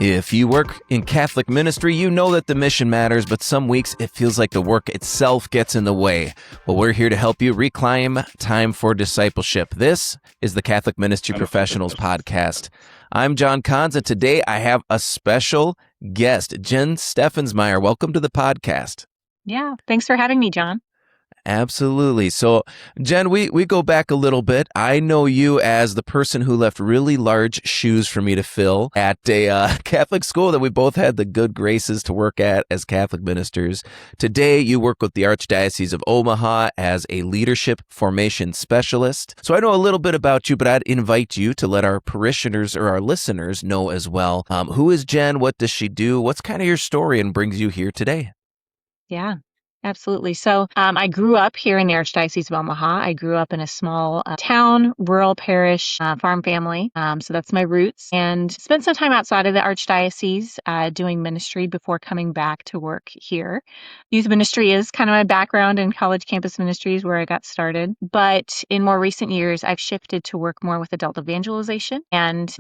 If you work in Catholic ministry, you know that the mission matters, but some weeks it feels like the work itself gets in the way. Well, we're here to help you reclaim time for discipleship. This is the Catholic Ministry Professionals Podcast. I'm John Kahns, and today I have a special guest, Jen Steffensmeier. Welcome to the podcast. Yeah, thanks for having me, John. Absolutely. So, Jen, we go back a little bit. I know you as the person who left really large shoes for me to fill at a Catholic school that we both had the good graces to work at as Catholic ministers. Today, you work with the Archdiocese of Omaha as a leadership formation specialist. So I know a little bit about you, but I'd invite you to let our parishioners or our listeners know as well. Who is Jen? What does she do? What's kind of your story and brings you here today? Yeah. Absolutely. So I grew up here in the Archdiocese of Omaha. I grew up in a small town, rural parish, farm family. So that's my roots. And spent some time outside of the Archdiocese doing ministry before coming back to work here. Youth ministry is kind of my background, in college campus ministries where I got started. But in more recent years, I've shifted to work more with adult evangelization and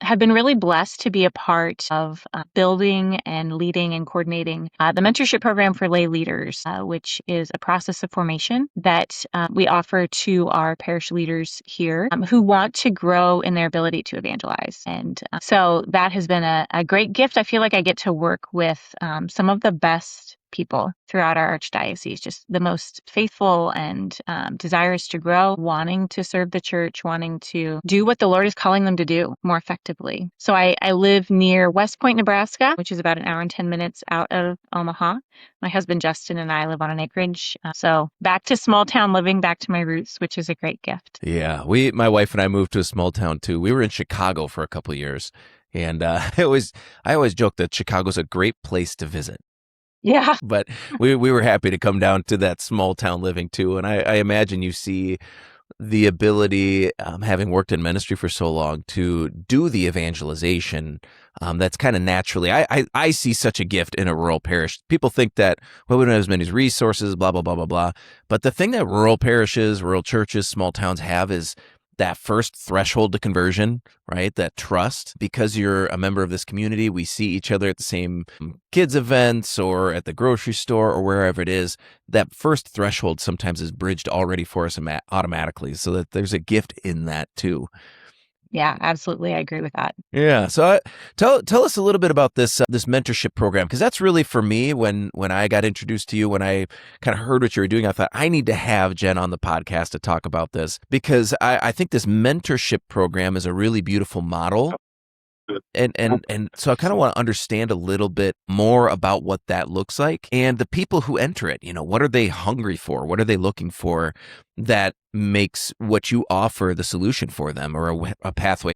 have been really blessed to be a part of building and leading and coordinating the mentorship program for lay leaders, which is a process of formation that we offer to our parish leaders here who want to grow in their ability to evangelize. And so that has been a great gift. I feel like I get to work with some of the best people throughout our archdiocese, just the most faithful and desirous to grow, wanting to serve the church, wanting to do what the Lord is calling them to do more effectively. So I live near West Point, Nebraska, which is about an hour and 10 minutes out of Omaha. My husband, Justin, and I live on an acreage. So back to small town living, back to my roots, which is a great gift. Yeah, my wife and I moved to a small town too. We were in Chicago for a couple of years. And I always joke that Chicago's a great place to visit. Yeah. But we were happy to come down to that small town living too. And I imagine you see the ability, having worked in ministry for so long, to do the evangelization. That's kind of naturally. I see such a gift in a rural parish. People think that, well, we don't have as many resources, blah, blah, blah, blah, blah. But the thing that rural parishes, rural churches, small towns have is that first threshold to conversion, right? That trust. Because you're a member of this community, we see each other at the same kids events or at the grocery store or wherever it is. That first threshold sometimes is bridged already for us automatically, so that there's a gift in that too. Yeah, absolutely. I agree with that. Yeah. So tell us a little bit about this mentorship program, because that's really, for me, when I got introduced to you, when I kind of heard what you were doing, I thought I need to have Jen on the podcast to talk about this, because I think this mentorship program is a really beautiful model. And so I kind of want to understand a little bit more about what that looks like and the people who enter it. You know, what are they hungry for? What are they looking for that makes what you offer the solution for them, or a pathway?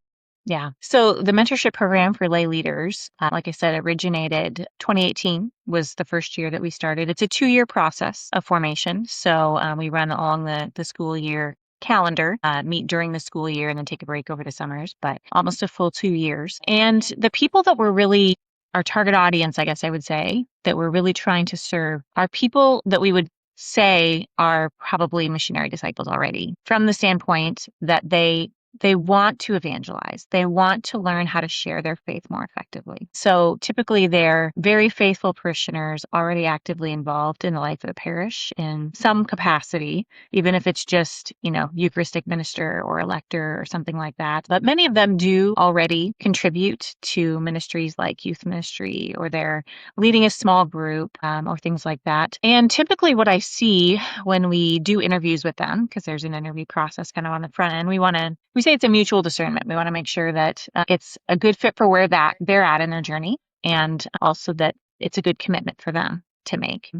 Yeah. So the mentorship program for lay leaders, like I said, originated 2018 was the first year that we started. It's a 2-year process of formation. So we run along the school year calendar, meet during the school year and then take a break over the summers, but almost a full 2 years. And the people that were really our target audience, I guess I would say, that we're really trying to serve are people that we would say are probably missionary disciples already, from the standpoint that they want to evangelize. They want to learn how to share their faith more effectively. So typically they're very faithful parishioners already actively involved in the life of the parish in some capacity, even if it's just, Eucharistic minister or a lector or something like that. But many of them do already contribute to ministries like youth ministry, or they're leading a small group or things like that. And typically what I see when we do interviews with them, because there's an interview process kind of on the front end, we say it's a mutual discernment. We want to make sure that it's a good fit for where they're at in their journey, and also that it's a good commitment for them to make.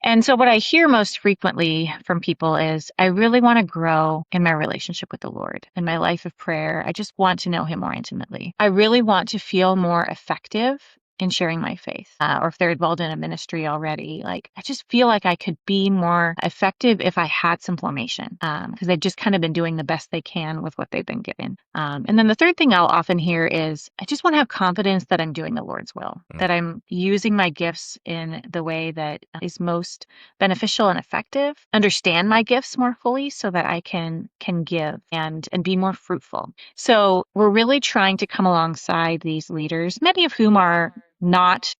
And so what I hear most frequently from people is, I really want to grow in my relationship with the Lord, in my life of prayer. I just want to know Him more intimately. I really want to feel more effective in sharing my faith, or if they're involved in a ministry already. Like, I just feel like I could be more effective if I had some formation, because they've just kind of been doing the best they can with what they've been given. And then the third thing I'll often hear is, I just want to have confidence that I'm doing the Lord's will, that I'm using my gifts in the way that is most beneficial and effective, understand my gifts more fully so that I can give and be more fruitful. So we're really trying to come alongside these leaders, many of whom are not,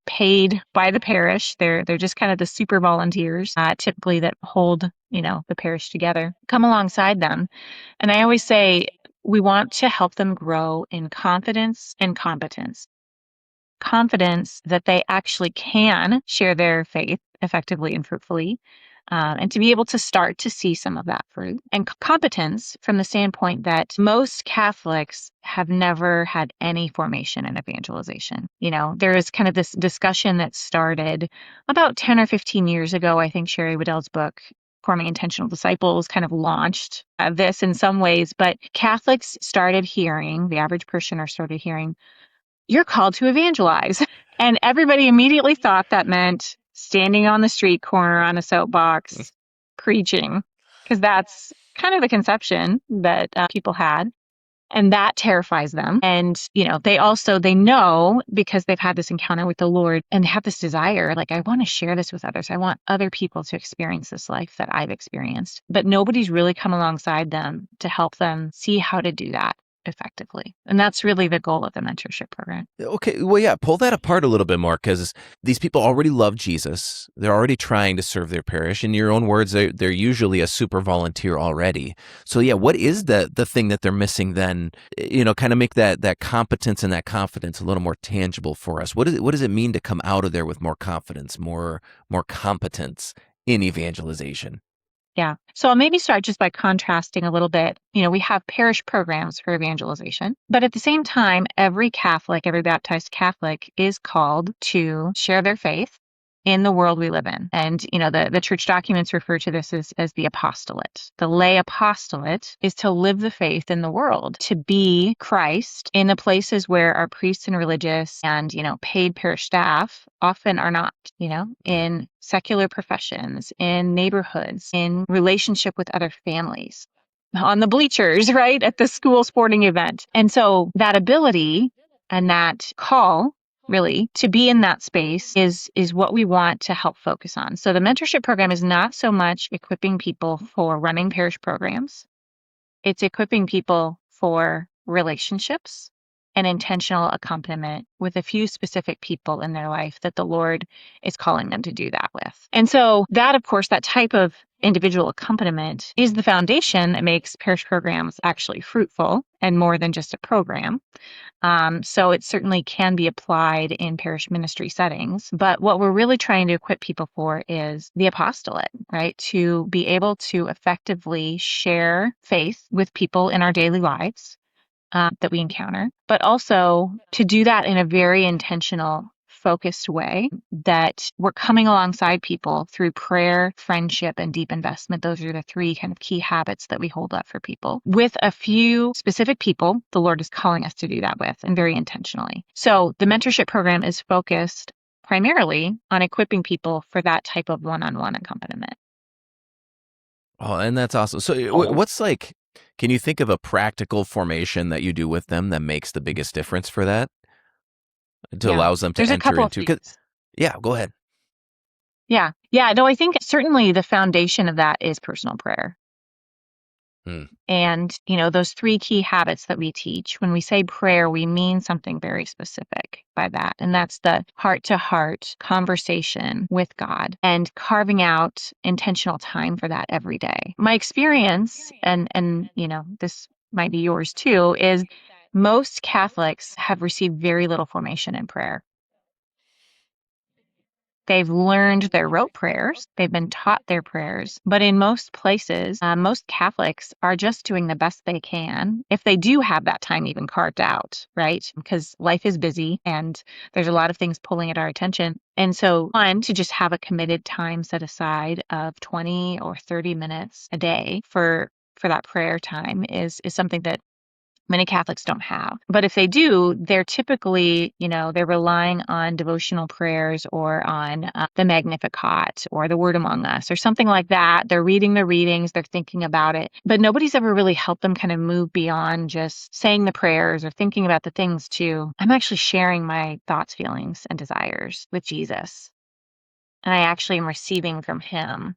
paid by the parish. They're just kind of the super volunteers, typically, that hold, the parish together. Come alongside them. And I always say we want to help them grow in confidence and competence. Confidence that they actually can share their faith effectively and fruitfully, and to be able to start to see some of that fruit. And competence from the standpoint that most Catholics have never had any formation in evangelization. There is kind of this discussion that started about 10 or 15 years ago. I think Sherry Waddell's book, Forming Intentional Disciples, kind of launched this in some ways, but Catholics started hearing, the average parishioner started hearing, you're called to evangelize. And everybody immediately thought that meant standing on the street corner on a soapbox preaching, because that's kind of the conception that people had. And that terrifies them. And, they know, because they've had this encounter with the Lord and have this desire, like, I want to share this with others. I want other people to experience this life that I've experienced. But nobody's really come alongside them to help them see how to do that effectively. And that's really the goal of the mentorship program. Okay, well, yeah, pull that apart a little bit more, because these people already love Jesus. They're already trying to serve their parish. In your own words, they're usually a super volunteer already. So, yeah, what is the thing that they're missing then? Kind of make that competence and that confidence a little more tangible for us. What does it mean to come out of there with more confidence, more competence in evangelization? Yeah. So I'll maybe start just by contrasting a little bit. We have parish programs for evangelization, but at the same time, every Catholic, every baptized Catholic is called to share their faith in the world we live in. And, the church documents refer to this as the apostolate. The lay apostolate is to live the faith in the world, to be Christ in the places where our priests and religious and, paid parish staff often are not, in secular professions, in neighborhoods, in relationship with other families, on the bleachers, right, at the school sporting event. And so that ability and that call, really, to be in that space is what we want to help focus on. So the mentorship program is not so much equipping people for running parish programs. It's equipping people for relationships and intentional accompaniment with a few specific people in their life that the Lord is calling them to do that with. And so that, of course, that type of individual accompaniment is the foundation that makes parish programs actually fruitful and more than just a program. So it certainly can be applied in parish ministry settings. But what we're really trying to equip people for is the apostolate, right? To be able to effectively share faith with people in our daily lives that we encounter, but also to do that in a very intentional, focused way, that we're coming alongside people through prayer, friendship, and deep investment. Those are the three kind of key habits that we hold up for people, with a few specific people the Lord is calling us to do that with, and very intentionally. So the mentorship program is focused primarily on equipping people for that type of one-on-one accompaniment. Oh, and that's awesome. So what's can you think of a practical formation that you do with them that makes the biggest difference for that? To Yeah, allows them to there's a enter couple of into, 'cause things. yeah, go ahead. Yeah. Yeah. No, I think certainly the foundation of that is personal prayer. Hmm. And, those three key habits that we teach, when we say prayer, we mean something very specific by that. And that's the heart to heart conversation with God and carving out intentional time for that every day. My experience, and this might be yours too, is most Catholics have received very little formation in prayer. They've learned their rote prayers. They've been taught their prayers. But in most places, most Catholics are just doing the best they can, if they do have that time even carved out, right? Because life is busy and there's a lot of things pulling at our attention. And so, one, to just have a committed time set aside of 20 or 30 minutes a day for that prayer time is something that Many Catholics don't have. But if they do, they're typically, they're relying on devotional prayers or on the Magnificat or the Word Among Us or something like that. They're reading the readings, they're thinking about it, but nobody's ever really helped them kind of move beyond just saying the prayers or thinking about the things to, I'm actually sharing my thoughts, feelings, and desires with Jesus. And I actually am receiving from him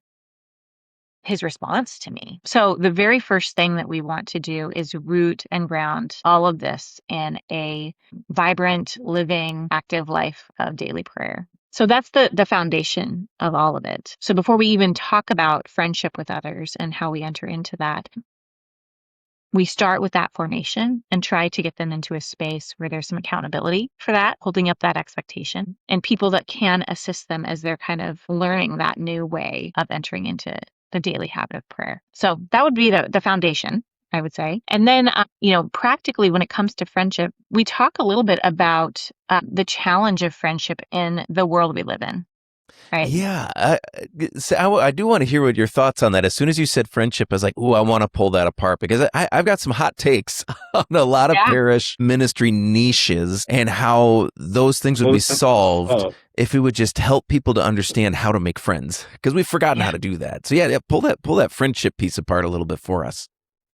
his response to me. So the very first thing that we want to do is root and ground all of this in a vibrant, living, active life of daily prayer. So that's the foundation of all of it. So before we even talk about friendship with others and how we enter into that, we start with that formation and try to get them into a space where there's some accountability for that, holding up that expectation, and people that can assist them as they're kind of learning that new way of entering into the daily habit of prayer. So that would be the foundation, I would say. And then, practically when it comes to friendship, we talk a little bit about the challenge of friendship in the world we live in. Right. Yeah, I do want to hear what your thoughts on that. As soon as you said friendship, I was like, "Ooh, I want to pull that apart," because I've got some hot takes on a lot of Yeah. parish ministry niches and how those things would be solved if we would just help people to understand how to make friends, because we've forgotten Yeah. how to do that. So yeah, pull that friendship piece apart a little bit for us.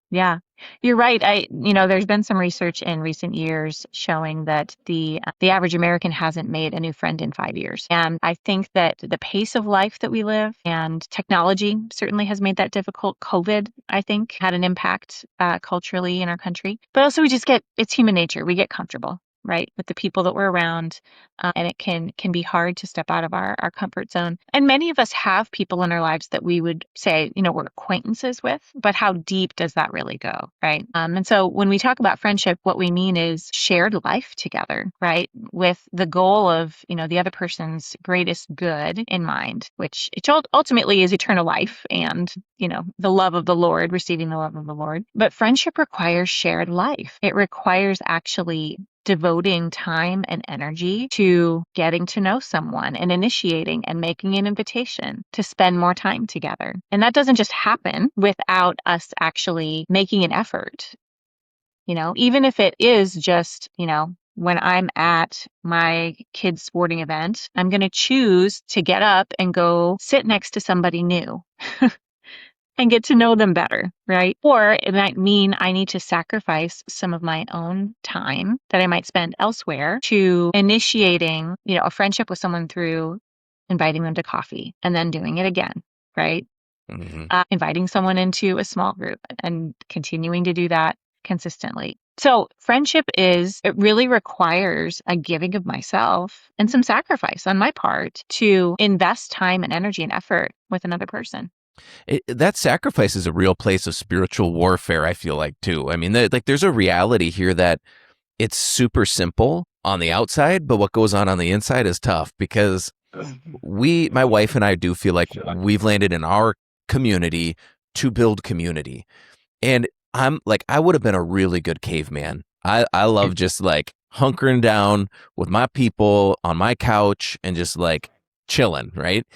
Yeah, you're right. There's been some research in recent years showing that the average American hasn't made a new friend in 5 years. And I think that the pace of life that we live and technology certainly has made that difficult. COVID, I think, had an impact culturally in our country. But also it's human nature. We get comfortable, right, with the people that we're around. And it can be hard to step out of our comfort zone. And many of us have people in our lives that we would say, we're acquaintances with, but how deep does that really go, right? And so when we talk about friendship, what we mean is shared life together, right? With the goal of, the other person's greatest good in mind, which ultimately is eternal life and, the love of the Lord, receiving the love of the Lord. But friendship requires shared life. It requires actually devoting time and energy to getting to know someone and initiating and making an invitation to spend more time together. And that doesn't just happen without us actually making an effort. Even if it is just, when I'm at my kid's sporting event, I'm going to choose to get up and go sit next to somebody new. And get to know them better, right? Or it might mean I need to sacrifice some of my own time that I might spend elsewhere to initiating, a friendship with someone through inviting them to coffee and then doing it again, right? Hmm. Inviting someone into a small group and continuing to do that consistently. So friendship it really requires a giving of myself and some sacrifice on my part to invest time and energy and effort with another person. That sacrifice is a real place of spiritual warfare, I feel like, too. I mean, there's a reality here that it's super simple on the outside, but what goes on the inside is tough, because my wife and I do feel like we've landed in our community to build community. And I'm like, I would have been a really good caveman. I love just like hunkering down with my people on my couch and just like chilling, right?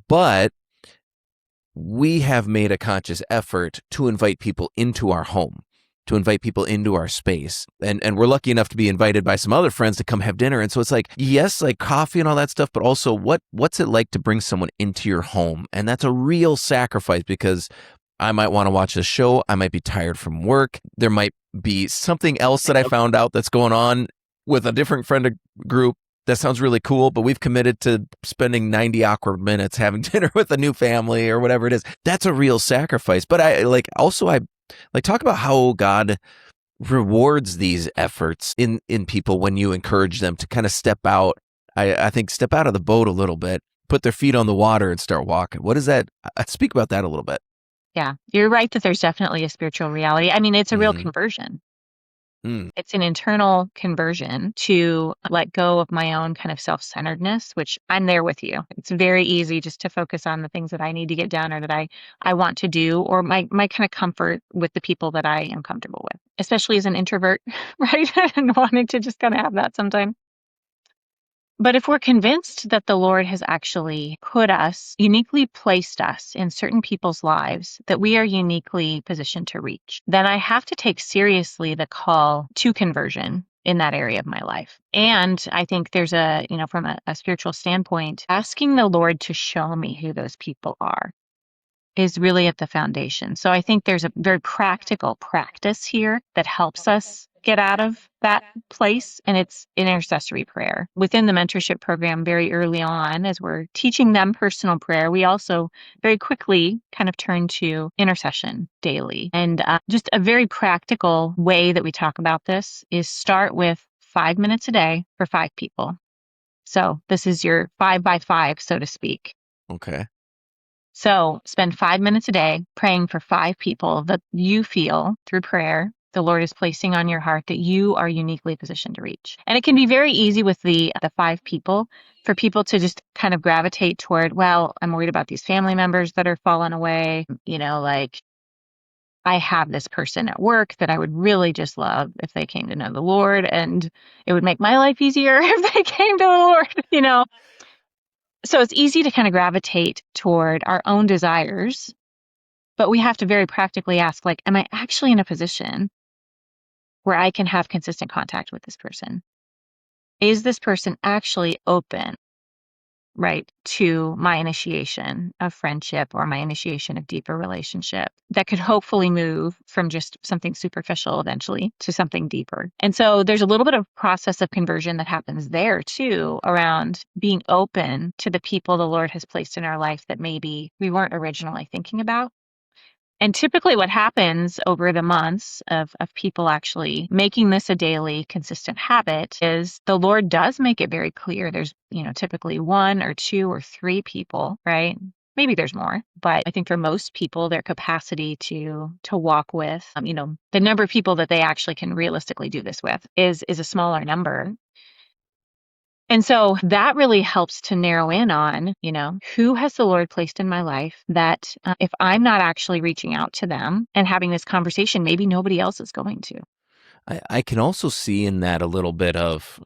But we have made a conscious effort to invite people into our home, to invite people into our space. And we're lucky enough to be invited by some other friends to come have dinner. And so it's like, yes, like coffee and all that stuff, but also what's it like to bring someone into your home? And that's a real sacrifice, because I might want to watch a show. I might be tired from work. There might be something else that I found out that's going on with a different friend group that sounds really cool, but we've committed to spending 90 awkward minutes having dinner with a new family or whatever it is. That's a real sacrifice. But I talk about how God rewards these efforts in people when you encourage them to kind of step out. I think step out of the boat a little bit, put their feet on the water and start walking. What is that? Speak about that a little bit. Yeah, you're right that there's definitely a spiritual reality. I mean, it's a real Mm-hmm. conversion. Mm. It's an internal conversion to let go of my own kind of self-centeredness, which I'm there with you. It's very easy just to focus on the things that I need to get done or that I want to do, or my kind of comfort with the people that I am comfortable with, especially as an introvert, right? And wanting to just kind of have that sometime. But if we're convinced that the Lord has actually put us, uniquely placed us in certain people's lives that we are uniquely positioned to reach, then I have to take seriously the call to conversion in that area of my life. And I think there's from a spiritual standpoint, asking the Lord to show me who those people are is really at the foundation. So I think there's a very practical practice here that helps us get out of that place, and it's intercessory prayer. Within the mentorship program, very early on, as we're teaching them personal prayer, we also very quickly kind of turn to intercession daily. And just a very practical way that we talk about this is start with 5 minutes a day for 5 people. So this is your 5 by 5, so to speak. Okay. So spend 5 minutes a day praying for 5 people that you feel through prayer the Lord is placing on your heart that you are uniquely positioned to reach. And it can be very easy with the 5 people for people to just kind of gravitate toward, well, I'm worried about these family members that are falling away. Like I have this person at work that I would really just love if they came to know the Lord, and it would make my life easier if they came to the Lord. So it's easy to kind of gravitate toward our own desires, but we have to very practically ask, like, am I actually in a position where I can have consistent contact with this person? Is this person actually open, right, to my initiation of friendship or my initiation of deeper relationship that could hopefully move from just something superficial eventually to something deeper? And so there's a little bit of process of conversion that happens there too, around being open to the people the Lord has placed in our life that maybe we weren't originally thinking about. And typically what happens over the months of people actually making this a daily consistent habit is the Lord does make it very clear. There's, typically 1 or 2 or 3 people, right? Maybe there's more, but I think for most people, their capacity to walk with, the number of people that they actually can realistically do this with is a smaller number. And so that really helps to narrow in on, who has the Lord placed in my life that if I'm not actually reaching out to them and having this conversation, maybe nobody else is going to. I can also see in that a little bit of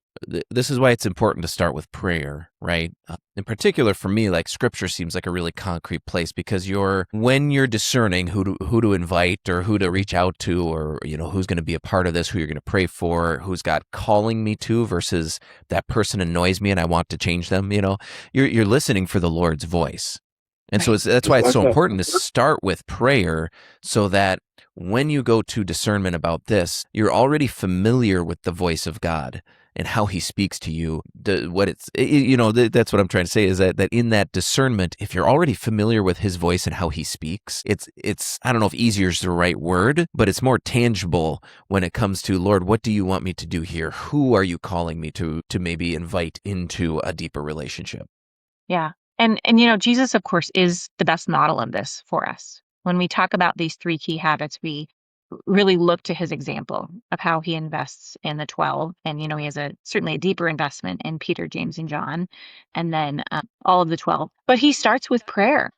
this is why it's important to start with prayer, right? In particular, for me, like scripture seems like a really concrete place because when you're discerning who to invite or who to reach out to, or who's going to be a part of this, who you're going to pray for, who's God calling me to, versus that person annoys me and I want to change them. You're listening for the Lord's voice. And so that's why it's so important to start with prayer, so that when you go to discernment about this, you're already familiar with the voice of God and how he speaks to you. That's what I'm trying to say is that in that discernment, if you're already familiar with his voice and how he speaks, it's I don't know if easier is the right word, but it's more tangible when it comes to, Lord, what do you want me to do here? Who are you calling me to maybe invite into a deeper relationship? Yeah. And Jesus, of course, is the best model of this for us. When we talk about these 3 key habits, we really look to his example of how he invests in the 12. And, he has certainly a deeper investment in Peter, James, and John, and then all of the 12. But he starts with prayer,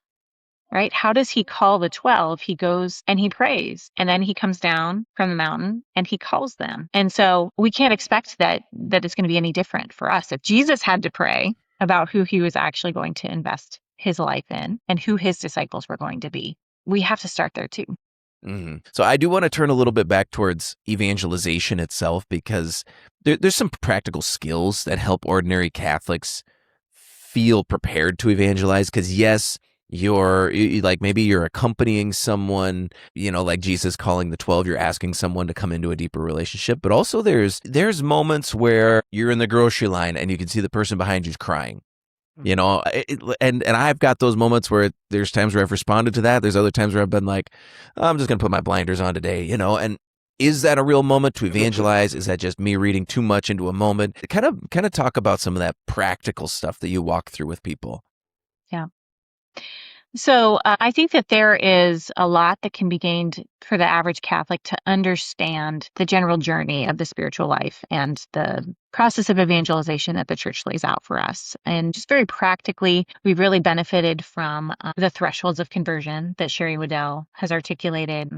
right? How does he call the 12? He goes and he prays, and then he comes down from the mountain and he calls them. And so we can't expect that it's going to be any different for us. If Jesus had to pray about who he was actually going to invest his life in and who his disciples were going to be, we have to start there too. Mm-hmm. So I do want to turn a little bit back towards evangelization itself, because there's some practical skills that help ordinary Catholics feel prepared to evangelize. Because yes, maybe you're accompanying someone, like Jesus calling the 12, you're asking someone to come into a deeper relationship. But also there's moments where you're in the grocery line and you can see the person behind you's crying. And I've got those moments where there's times where I've responded to that. There's other times where I've been like, I'm just going to put my blinders on today, and is that a real moment to evangelize? Is that just me reading too much into a moment? Kind of talk about some of that practical stuff that you walk through with people. Yeah. So I think that there is a lot that can be gained for the average Catholic to understand the general journey of the spiritual life and the process of evangelization that the church lays out for us. And just very practically, we've really benefited from the thresholds of conversion that Sherry Waddell has articulated.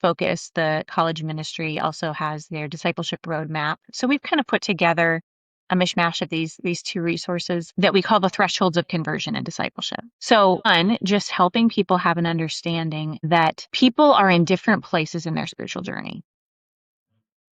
Focus, the college ministry, also has their discipleship roadmap. So we've kind of put together a mishmash of these two resources that we call the thresholds of conversion and discipleship. So one, just helping people have an understanding that people are in different places in their spiritual journey.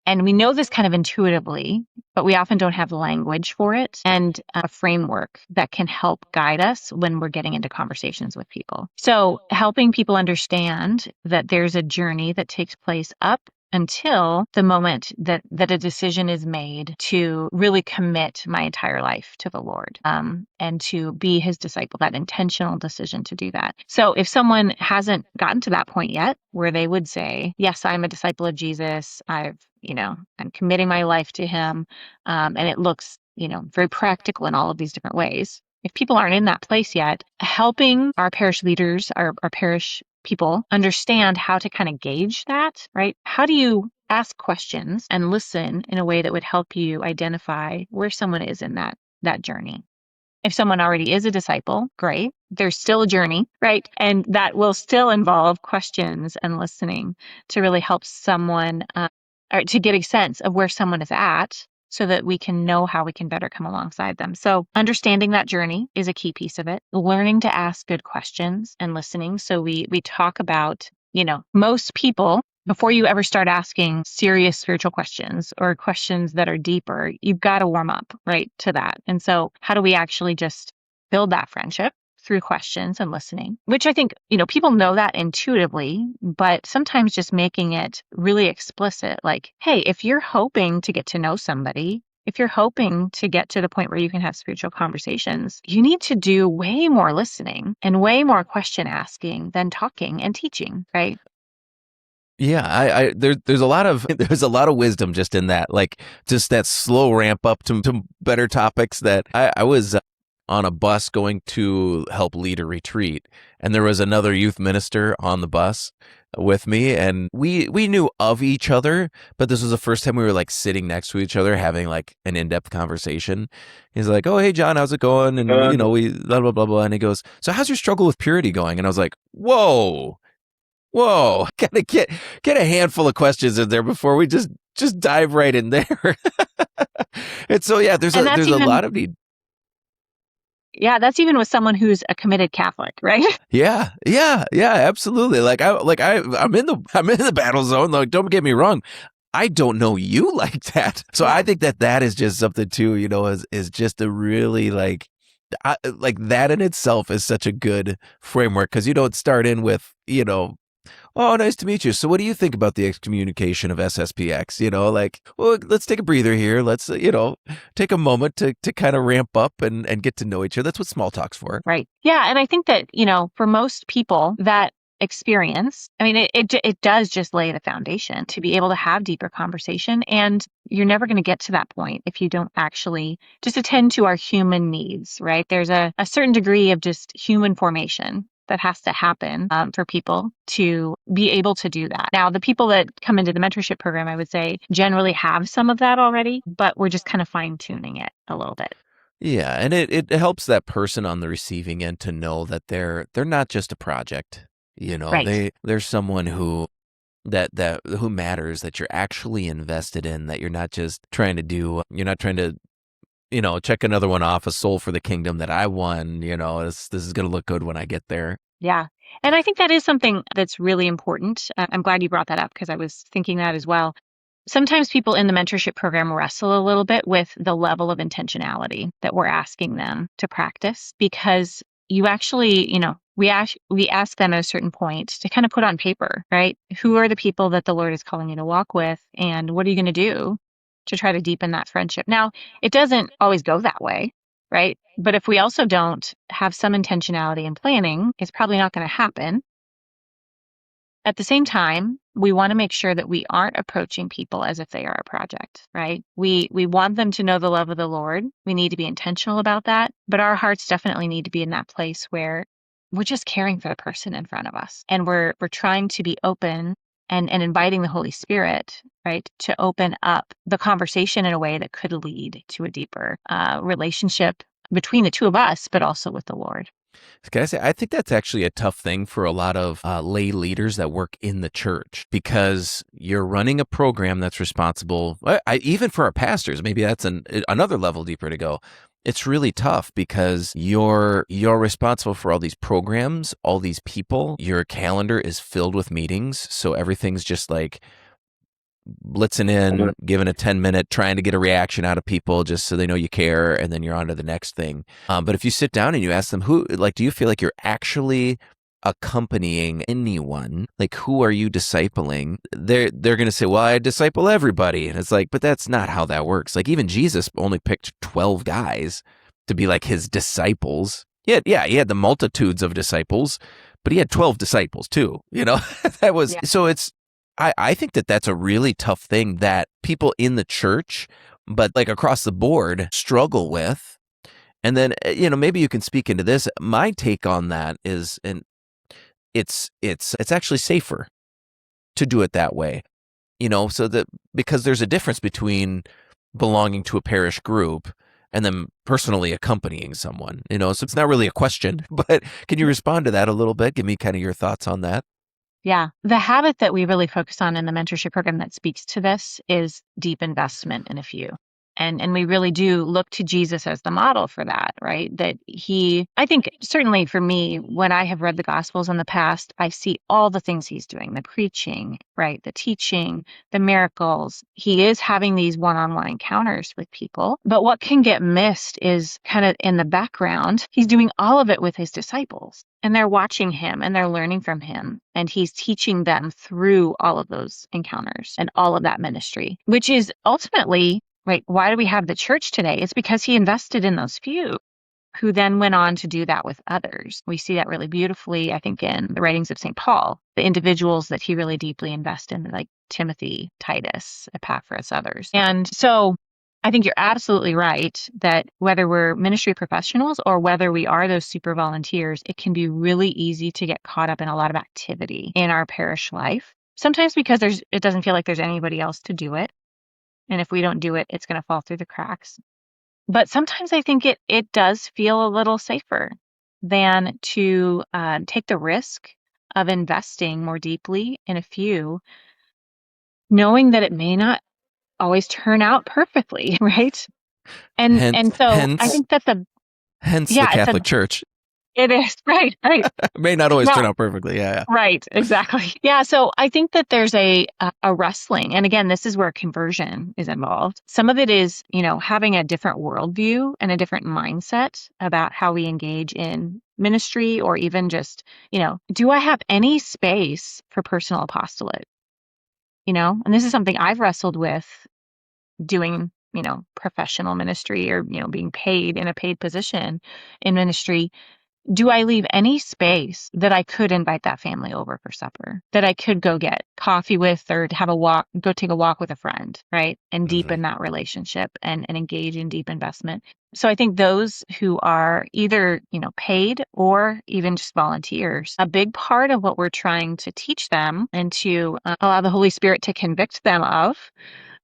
And we know this kind of intuitively, but we often don't have language for it and a framework that can help guide us when we're getting into conversations with people. So helping people understand that there's a journey that takes place up until the moment that a decision is made to really commit my entire life to the Lord, and to be his disciple, that intentional decision to do that. So if someone hasn't gotten to that point yet, where they would say, yes, I'm a disciple of Jesus, I'm committing my life to him, and it looks, very practical in all of these different ways. If people aren't in that place yet, helping our parish leaders, our parish people understand how to kind of gauge that, right? How do you ask questions and listen in a way that would help you identify where someone is in that journey? If someone already is a disciple, great. There's still a journey, right? And that will still involve questions and listening to really help someone, or to get a sense of where someone is at, so that we can know how we can better come alongside them. So understanding that journey is a key piece of it. Learning to ask good questions and listening. So we talk about, most people, before you ever start asking serious spiritual questions or questions that are deeper, you've got to warm up, right, to that. And so how do we actually just build that friendship through questions and listening, which I think, people know that intuitively, but sometimes just making it really explicit, like, hey, if you're hoping to get to know somebody, if you're hoping to get to the point where you can have spiritual conversations, you need to do way more listening and way more question asking than talking and teaching, right? Yeah, there's a lot of there's a lot of wisdom just in that, like just that slow ramp up to better topics. That I was on a bus going to help lead a retreat, and there was another youth minister on the bus with me, and we knew of each other, but this was the first time we were like sitting next to each other having like an in-depth conversation. He's like, "Oh, hey John, how's it going?" And we blah blah blah blah, and he goes, "So how's your struggle with purity going?" And I was like, "Whoa." Whoa, gotta get a handful of questions in there before we just dive right in there. And so yeah, there's And that's a even, lot of need. yeah, that's even with someone who's a committed Catholic, right? Yeah, absolutely. I'm in the battle zone. Like, don't get me wrong, I don't know you like that. So Yeah. I think that is just something too. Is just a really like that in itself is such a good framework, because you don't start in with "Oh, nice to meet you. So what do you think about the excommunication of SSPX?" Well, let's take a breather here. Let's, take a moment to kind of ramp up and get to know each other. That's what small talk's for. Right. Yeah. And I think that, for most people, that experience, I mean, it does just lay the foundation to be able to have deeper conversation. And you're never going to get to that point if you don't actually just attend to our human needs, right? There's a certain degree of just human formation that has to happen, for people to be able to do that. Now, the people that come into the mentorship program, I would say, generally have some of that already, but we're just kind of fine tuning it a little bit. Yeah, and it helps that person on the receiving end to know that they're not just a project. Right. They're someone that who matters, that you're actually invested in, that you're not just trying to you're not trying to check another one off, a soul for the kingdom that I won. This is going to look good when I get there. Yeah. And I think that is something that's really important. I'm glad you brought that up, because I was thinking that as well. Sometimes people in the mentorship program wrestle a little bit with the level of intentionality that we're asking them to practice, because you actually, we ask them at a certain point to kind of put on paper, right? Who are the people that the Lord is calling you to walk with, and what are you going to do to try to deepen that friendship? Now, it doesn't always go that way, right? But if we also don't have some intentionality and planning, it's probably not going to happen. At the same time, we want to make sure that we aren't approaching people as if they are a project, right? We want them to know the love of the Lord. We need to be intentional about that, but our hearts definitely need to be in that place where we're just caring for the person in front of us, and we're trying to be open and inviting the Holy Spirit, right, to open up the conversation in a way that could lead to a deeper relationship between the two of us, but also with the Lord. Can I say, I think that's actually a tough thing for a lot of lay leaders that work in the church, because you're running a program that's responsible, even for our pastors, maybe that's another level deeper to go. It's really tough because you're responsible for all these programs, all these people. Your calendar is filled with meetings, so everything's just like blitzing in, giving a 10-minute, trying to get a reaction out of people just so they know you care, and then you're on to the next thing. But if you sit down and you ask them, do you feel like you're actually accompanying anyone? Like, who are you discipling? They're going to say, well, I disciple everybody. And it's like, but that's not how that works. Like, even Jesus only picked 12 guys to be like his disciples. He had the multitudes of disciples, but he had 12 disciples too. That was, Yeah. so I think that that's a really tough thing that people in the church, but like across the board, struggle with. And then, maybe you can speak into this. My take on that is, and it's actually safer to do it that way, so that, because there's a difference between belonging to a parish group and then personally accompanying someone, so it's not really a question, but can you respond to that a little bit? Give me kind of your thoughts on that. Yeah. The habit that we really focus on in the mentorship program that speaks to this is deep investment in a few. And we really do look to Jesus as the model for that, right? I think certainly for me, when I have read the Gospels in the past, I see all the things he's doing, the preaching, right? The teaching, the miracles. He is having these one-on-one encounters with people. But what can get missed is kind of in the background, he's doing all of it with his disciples. And they're watching him and they're learning from him. And he's teaching them through all of those encounters and all of that ministry, which is ultimately, right, why do we have the church today? It's because he invested in those few who then went on to do that with others. We see that really beautifully, I think, in the writings of St. Paul, the individuals that he really deeply invested in, like Timothy, Titus, Epaphras, others. And so I think you're absolutely right that whether we're ministry professionals or whether we are those super volunteers, it can be really easy to get caught up in a lot of activity in our parish life. Sometimes because it doesn't feel like there's anybody else to do it. And if we don't do it, it's going to fall through the cracks. But sometimes I think it does feel a little safer than to take the risk of investing more deeply in a few, knowing that it may not always turn out perfectly, right? And so I Hence think that the Catholic Church. it is right. It may not always Yeah. turn out perfectly. Yeah. Right, exactly. Yeah, so I think that there's a wrestling, and again, this is where conversion is involved. Some of it is, having a different worldview and a different mindset about how we engage in ministry, or even just, do I have any space for personal apostolate? And this is something I've wrestled with doing, professional ministry, or, being paid in a paid position in ministry. Do I leave any space that I could invite that family over for supper, that I could go get coffee with, or have a walk, go take a walk with a friend, right? And deepen that relationship and engage in deep investment. So I think those who are either, paid or even just volunteers, a big part of what we're trying to teach them and to allow the Holy Spirit to convict them of,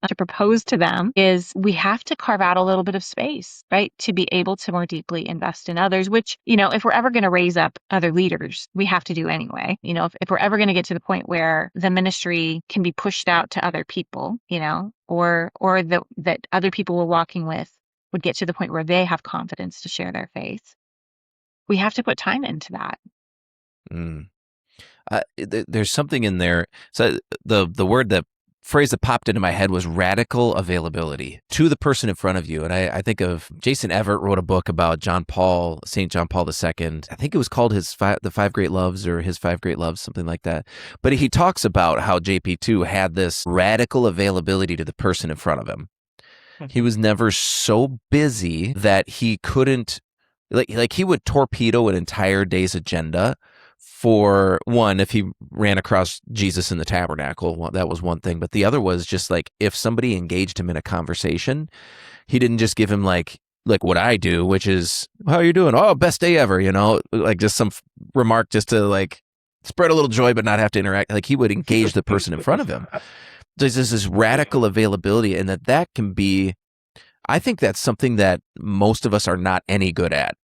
to propose to them, is we have to carve out a little bit of space, right? To be able to more deeply invest in others, which, if we're ever going to raise up other leaders, we have to do anyway. If we're ever going to get to the point where the ministry can be pushed out to other people, or that other people we're walking with would get to the point where they have confidence to share their faith, we have to put time into that. Mm. There's something in there. So the phrase that popped into my head was radical availability to the person in front of you. And I think of Jason Everett wrote a book about St. John Paul II. I think it was called The Five Great Loves, or His Five Great Loves, something like that. But he talks about how JP2 had this radical availability to the person in front of him. He was never so busy that he couldn't, like he would torpedo an entire day's agenda. For one, if he ran across Jesus in the tabernacle, well, that was one thing. But the other was just like, if somebody engaged him in a conversation, he didn't just give him like what I do, which is, how are you doing? Oh, best day ever, like just some remark just to like spread a little joy, but not have to interact. Like, he would engage the person in front of him. There's this radical availability, and that can be, I think that's something that most of us are not any good at.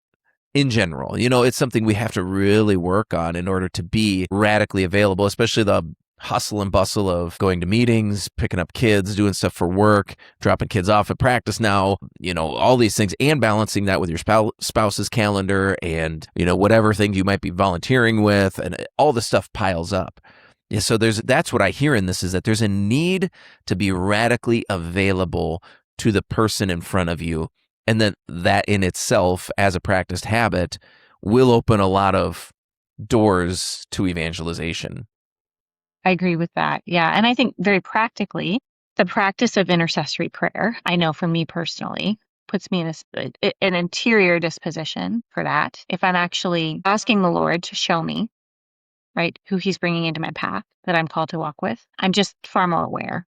in general. It's something we have to really work on in order to be radically available, especially the hustle and bustle of going to meetings, picking up kids, doing stuff for work, dropping kids off at practice now, all these things, and balancing that with your spouse's calendar and, whatever things you might be volunteering with, and all the stuff piles up. Yeah, so that's what I hear in this, is that there's a need to be radically available to the person in front of you. And that in itself, as a practiced habit, will open a lot of doors to evangelization. I agree with that. Yeah. And I think very practically, the practice of intercessory prayer, I know for me personally, puts me in an interior disposition for that. If I'm actually asking the Lord to show me, right, who he's bringing into my path that I'm called to walk with, I'm just far more aware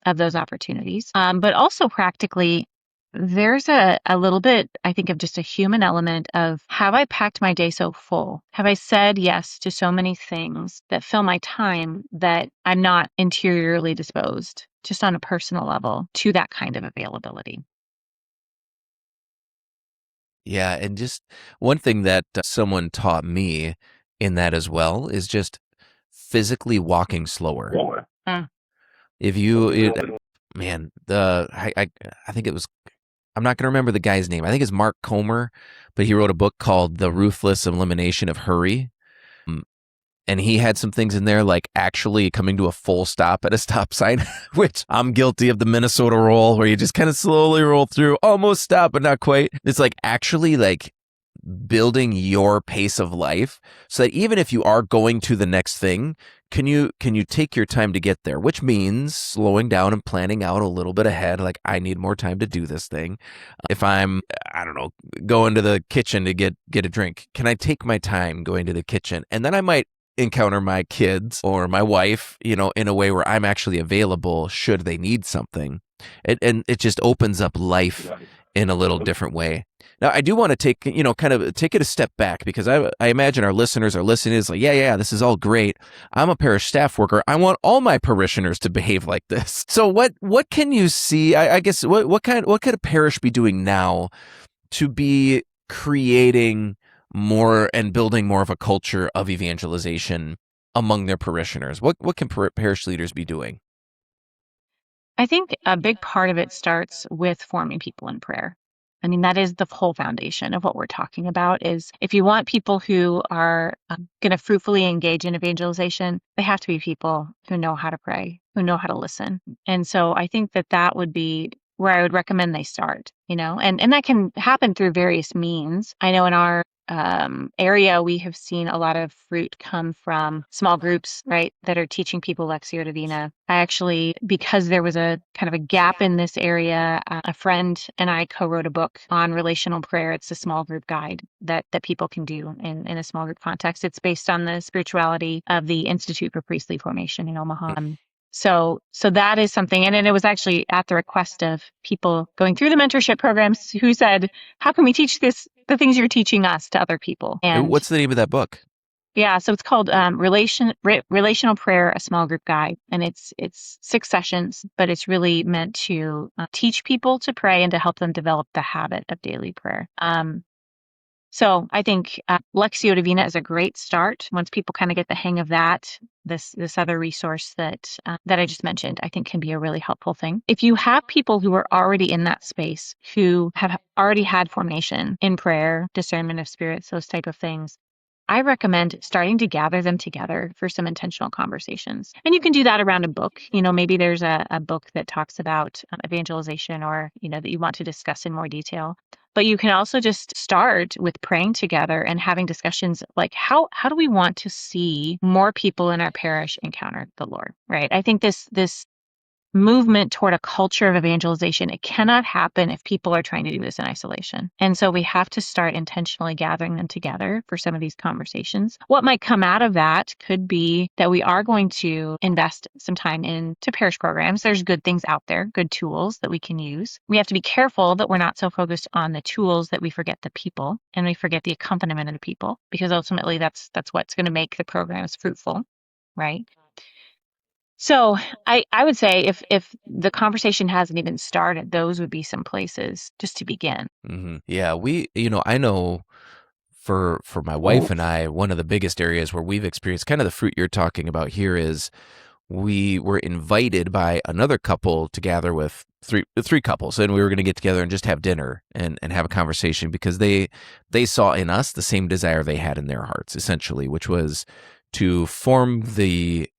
of those opportunities. But also practically, there's a little bit, I think, of just a human element of, have I packed my day so full? Have I said yes to so many things that fill my time that I'm not interiorly disposed, just on a personal level, to that kind of availability? Yeah, and just one thing that someone taught me in that as well is just physically walking slower. Mm. If you, man, I think it was, I'm not going to remember the guy's name. I think it's Mark Comer, but he wrote a book called The Ruthless Elimination of Hurry. And he had some things in there like actually coming to a full stop at a stop sign, which I'm guilty of the Minnesota roll, where you just kind of slowly roll through, almost stop, but not quite. It's like actually like building your pace of life so that even if you are going to the next thing, can you take your time to get there, which means slowing down and planning out a little bit ahead. Like, I need more time to do this thing. If I'm, I don't know, going to the kitchen to get a drink, can I take my time going to the kitchen? And then I might encounter my kids or my wife, in a way where I'm actually available should they need something. And it just opens up life in a little different way. Now, I do want to take, kind of take it a step back, because I imagine our listeners are listening. It's like, yeah, this is all great. I'm a parish staff worker. I want all my parishioners to behave like this. So what can you see? I guess what could a parish be doing now to be creating more and building more of a culture of evangelization among their parishioners? What can parish leaders be doing? I think a big part of it starts with forming people in prayer. I mean, that is the whole foundation of what we're talking about. Is if you want people who are going to fruitfully engage in evangelization, they have to be people who know how to pray, who know how to listen. And so I think that would be where I would recommend they start, and that can happen through various means. I know in our area, we have seen a lot of fruit come from small groups, right, that are teaching people Lectio Divina. I actually, because there was a kind of a gap in this area, a friend and I co-wrote a book on relational prayer. It's a small group guide that people can do in a small group context. It's based on the spirituality of the Institute for Priestly Formation in Omaha. So that is something. And it was actually at the request of people going through the mentorship programs who said, how can we teach the things you're teaching us, to other people? And What's the name of that book? yeah, so it's called Relational Prayer, a Small Group Guide. And it's 6 sessions, but it's really meant to teach people to pray and to help them develop the habit of daily prayer. So I think Lectio Divina is a great start. Once people kind of get the hang of that, this other resource that I just mentioned, I think can be a really helpful thing. If you have people who are already in that space, who have already had formation in prayer, discernment of spirits, those type of things, I recommend starting to gather them together for some intentional conversations. And you can do that around a book. Maybe there's a book that talks about evangelization, or, that you want to discuss in more detail. But you can also just start with praying together and having discussions like, how do we want to see more people in our parish encounter the Lord, right? I think this movement toward a culture of evangelization, it cannot happen if people are trying to do this in isolation. And so we have to start intentionally gathering them together for some of these conversations. What might come out of that could be that we are going to invest some time into parish programs. There's good things out there, good tools that we can use. We have to be careful that we're not so focused on the tools that we forget the people and we forget the accompaniment of the people, because ultimately that's what's going to make the programs fruitful, right? So I would say if the conversation hasn't even started, those would be some places just to begin. Mm-hmm. Yeah, I know For my wife and I, one of the biggest areas where we've experienced kind of the fruit you're talking about here is we were invited by another couple to gather with three couples, and we were going to get together and just have dinner and have a conversation because they saw in us the same desire they had in their hearts, essentially, which was to form the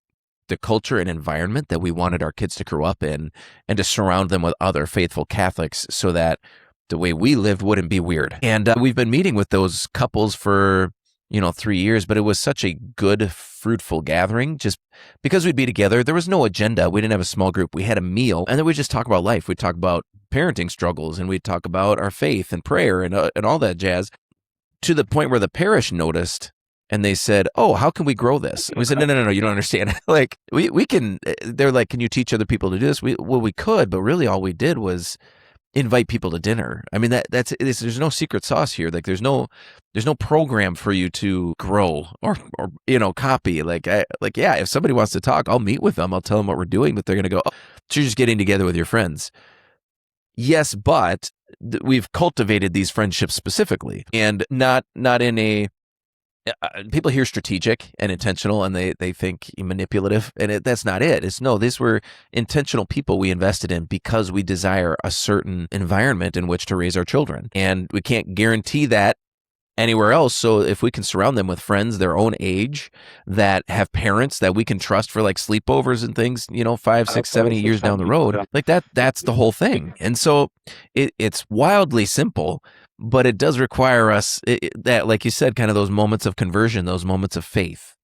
culture and environment that we wanted our kids to grow up in, and to surround them with other faithful Catholics so that the way we lived wouldn't be weird. And we've been meeting with those couples for 3 years, but it was such a good, fruitful gathering just because we'd be together. There was no agenda. We didn't have a small group. We had a meal, and then we'd just talk about life. We'd talk about parenting struggles, and we'd talk about our faith and prayer and all that jazz, to the point where the parish noticed and they said, "Oh, how can we grow this?" And we said, No, you don't understand. Like we can. They're like, "Can you teach other people to do this?" We could, but really all we did was invite people to dinner. I mean, there's no secret sauce here. Like there's no program for you to grow or copy. Yeah, if somebody wants to talk, I'll meet with them. I'll tell them what we're doing, but they're going to go, "Oh, so you're just getting together with your friends." Yes, but we've cultivated these friendships specifically, and not in a people hear strategic and intentional and they think manipulative, and that's not it. These were intentional people we invested in because we desire a certain environment in which to raise our children, and we can't guarantee that anywhere else. So if we can surround them with friends their own age that have parents that we can trust for like sleepovers and things, 5, 6, 7, 8 years down the road, like that's the whole thing. And so it's wildly simple, but it does require us that, like you said, kind of those moments of conversion, those moments of faith,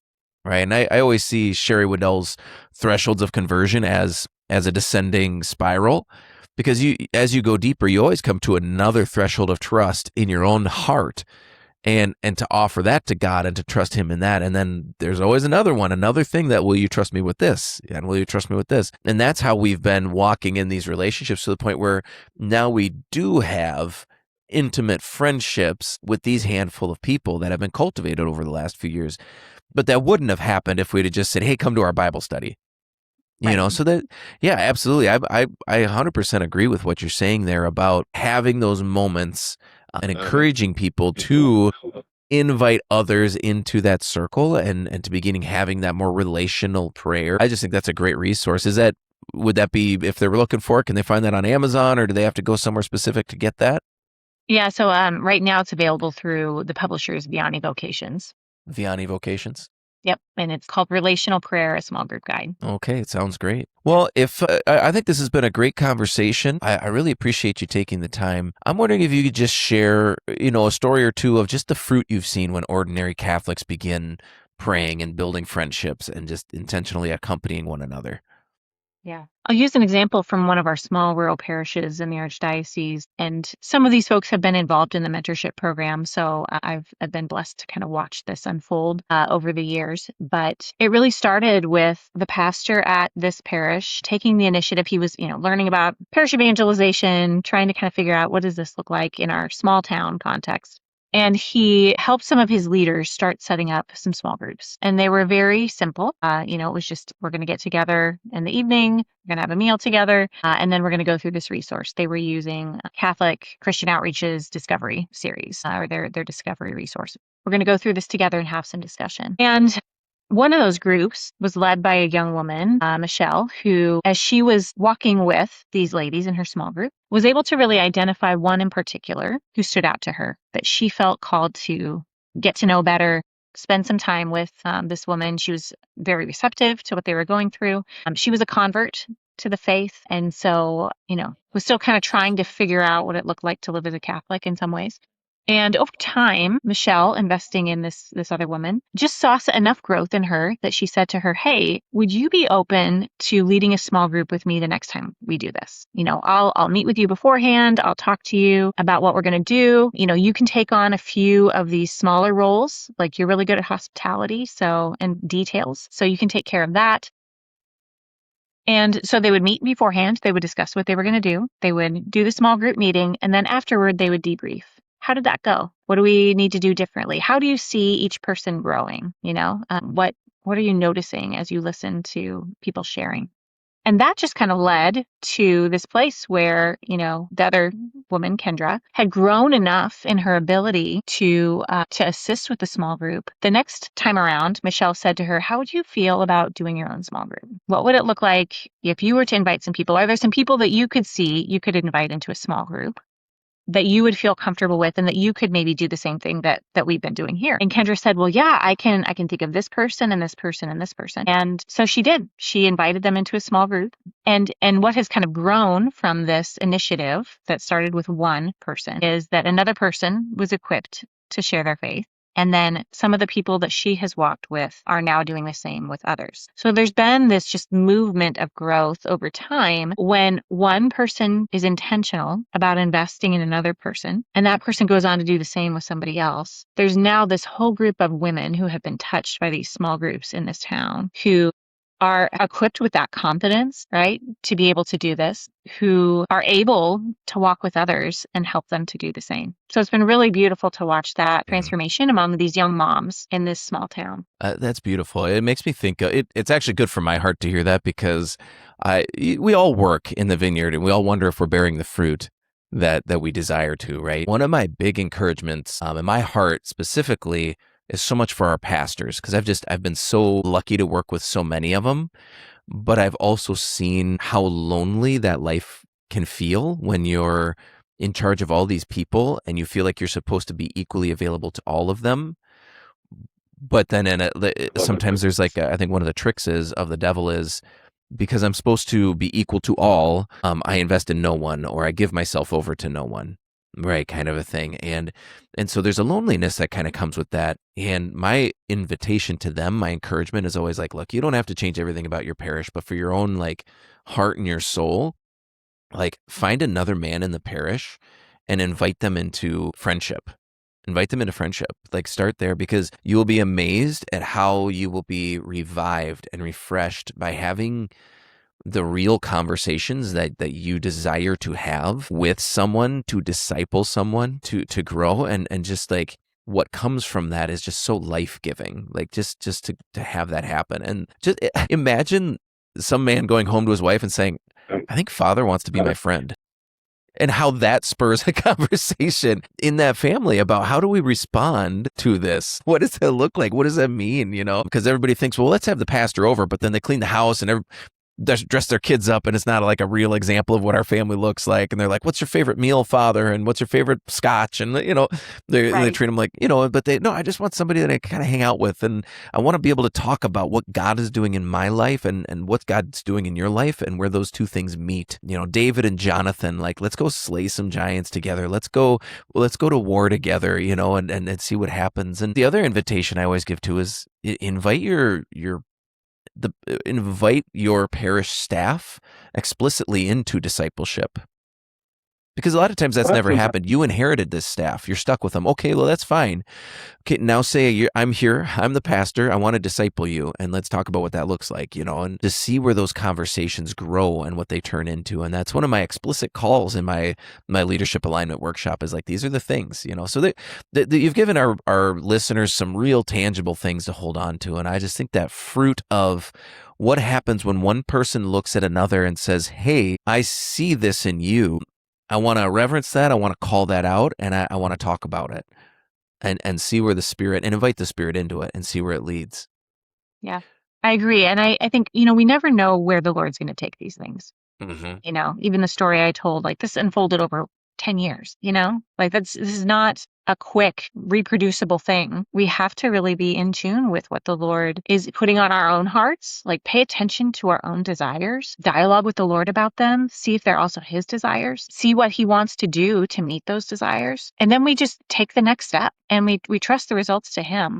right? And I always see Sherry Waddell's thresholds of conversion as a descending spiral, because as you go deeper, you always come to another threshold of trust in your own heart, and to offer that to God and to trust him in that. And then there's always another thing that, will you trust me with this? And will you trust me with this? And that's how we've been walking in these relationships, to the point where now we do have intimate friendships with these handful of people that have been cultivated over the last few years. But that wouldn't have happened if we'd have just said, "Hey, come to our Bible study." Right. So that, yeah, absolutely. I 100% agree with what you're saying there about having those moments and encouraging people to invite others into that circle, and to beginning having that more relational prayer. I just think that's a great resource. Would that be, if they were looking for it, can they find that on Amazon, or do they have to go somewhere specific to get that? Yeah, so right now it's available through the publishers Vianney Vocations. Vianney Vocations. Yep, and it's called Relational Prayer, a Small Group Guide. Okay, it sounds great. Well, if I think this has been a great conversation. I really appreciate you taking the time. I'm wondering if you could just share, a story or two of just the fruit you've seen when ordinary Catholics begin praying and building friendships and just intentionally accompanying one another. Yeah. I'll use an example from one of our small rural parishes in the Archdiocese. And some of these folks have been involved in the mentorship program. So I've been blessed to kind of watch this unfold over the years. But it really started with the pastor at this parish taking the initiative. He was, learning about parish evangelization, trying to kind of figure out what does this look like in our small town context. And he helped some of his leaders start setting up some small groups. And they were very simple. It was just, we're going to get together in the evening, we're going to have a meal together, and then we're going to go through this resource. They were using Catholic Christian Outreach's Discovery series, or their Discovery resource. We're going to go through this together and have some discussion. And one of those groups was led by a young woman, Michelle, who, as she was walking with these ladies in her small group, was able to really identify one in particular who stood out to her, that she felt called to get to know better, spend some time with this woman. She was very receptive to what they were going through. She was a convert to the faith, and so, was still kind of trying to figure out what it looked like to live as a Catholic in some ways. And over time, Michelle, investing in this other woman, just saw enough growth in her that she said to her, "Hey, would you be open to leading a small group with me the next time we do this? I'll meet with you beforehand. I'll talk to you about what we're going to do. You can take on a few of these smaller roles. Like, you're really good at hospitality, and details. So you can take care of that." And so they would meet beforehand. They would discuss what they were going to do. They would do the small group meeting. And then afterward, they would debrief. How did that go? What do we need to do differently? How do you see each person growing? What are you noticing as you listen to people sharing? And that just kind of led to this place where, the other woman, Kendra, had grown enough in her ability to assist with the small group. The next time around, Michelle said to her, "How would you feel about doing your own small group? What would it look like if you were to invite some people? Are there some people that you could see you could invite into a small group that you would feel comfortable with, and that you could maybe do the same thing that we've been doing here?" And Kendra said, "Well, yeah, I can think of this person and this person and this person." And so she did. She invited them into a small group. And what has kind of grown from this initiative that started with one person is that another person was equipped to share their faith. And then some of the people that she has walked with are now doing the same with others. So there's been this just movement of growth over time when one person is intentional about investing in another person, and that person goes on to do the same with somebody else. There's now this whole group of women who have been touched by these small groups in this town who are equipped with that confidence, right, to be able to do this, who are able to walk with others and help them to do the same. So it's been really beautiful to watch that transformation among these young moms in this small town. That's beautiful. It makes me think it's actually good for my heart to hear that, because we all work in the vineyard and we all wonder if we're bearing the fruit that we desire to, right? One of my big encouragements in my heart specifically is so much for our pastors, because I've been so lucky to work with so many of them, but I've also seen how lonely that life can feel when you're in charge of all these people and you feel like you're supposed to be equally available to all of them. But then sometimes there's like, I think one of the tricks of the devil is, because I'm supposed to be equal to all, I invest in no one, or I give myself over to no one. Right, kind of a thing. And so there's a loneliness that kind of comes with that. And my invitation to them, my encouragement is always like, look, you don't have to change everything about your parish, but for your own like heart and your soul, like find another man in the parish and invite them into friendship. Invite them into friendship. Like start there, because you will be amazed at how you will be revived and refreshed by having the real conversations that you desire to have with someone, to disciple someone, to grow, and just like what comes from that is just so life-giving. Like just to have that happen. And just imagine some man going home to his wife and saying, "I think Father wants to be my friend." And how that spurs a conversation in that family about how do we respond to this? What does that look like? What does that mean? Because everybody thinks, well, let's have the pastor over, but then they clean the house and dress their kids up, and it's not like a real example of what our family looks like. And they're like, "What's your favorite meal, Father? And what's your favorite scotch?" And they treat them like, but no, I just want somebody that I kind of hang out with, and I want to be able to talk about what God is doing in my life and what God's doing in your life, and where those two things meet. David and Jonathan, like, let's go slay some giants together. Let's go to war together, and see what happens. And the other invitation I always give to is invite invite your parish staff explicitly into discipleship. Because a lot of times that's never happened. You inherited this staff. You're stuck with them. Okay, well, that's fine. Okay, now say, I'm here. I'm the pastor. I want to disciple you. And let's talk about what that looks like, and to see where those conversations grow and what they turn into. And that's one of my explicit calls in my leadership alignment workshop is like, these are the things, So that you've given our listeners some real tangible things to hold on to. And I just think that fruit of what happens when one person looks at another and says, "Hey, I see this in you. I want to reverence that. I want to call that out, and I want to talk about it and see where the Spirit, and invite the Spirit into it and see where it leads." Yeah, I agree. And I think, we never know where the Lord's going to take these things. Even the story I told, like this unfolded over 10 years, like this is not a quick reproducible thing. We have to really be in tune with what the Lord is putting on our own hearts, like pay attention to our own desires, dialogue with the Lord about them, see if they're also his desires, see what he wants to do to meet those desires. And then we just take the next step and we trust the results to him.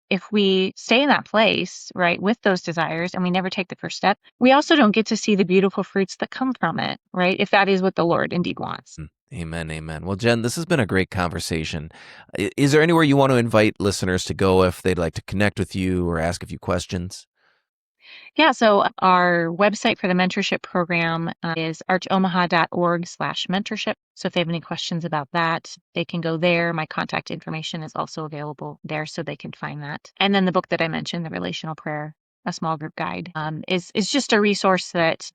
If we stay in that place, right, with those desires and we never take the first step, we also don't get to see the beautiful fruits that come from it, right? If that is what the Lord indeed wants. Amen. Amen. Well, Jen, this has been a great conversation. Is there anywhere you want to invite listeners to go if they'd like to connect with you or ask a few questions? Yeah, so our website for the mentorship program is archomaha.org/mentorship. So if they have any questions about that, they can go there. My contact information is also available there, so they can find that. And then the book that I mentioned, The Relational Prayer a small group guide, is just a resource that,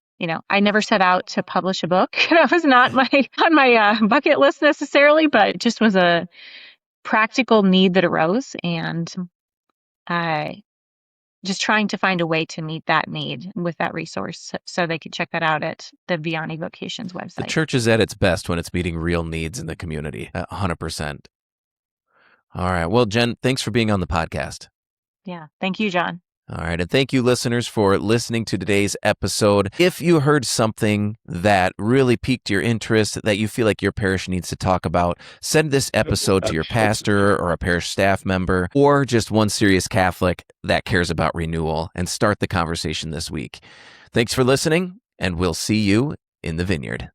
I never set out to publish a book. That was not on my bucket list necessarily, but it just was a practical need that arose, and just trying to find a way to meet that need with that resource, so they could check that out at the Vianney Vocations website. The church is at its best when it's meeting real needs in the community, 100%. All right. Well, Jen, thanks for being on the podcast. Yeah. Thank you, John. All right. And thank you, listeners, for listening to today's episode. If you heard something that really piqued your interest that you feel like your parish needs to talk about, send this episode to your pastor or a parish staff member or just one serious Catholic that cares about renewal, and start the conversation this week. Thanks for listening, and we'll see you in the vineyard.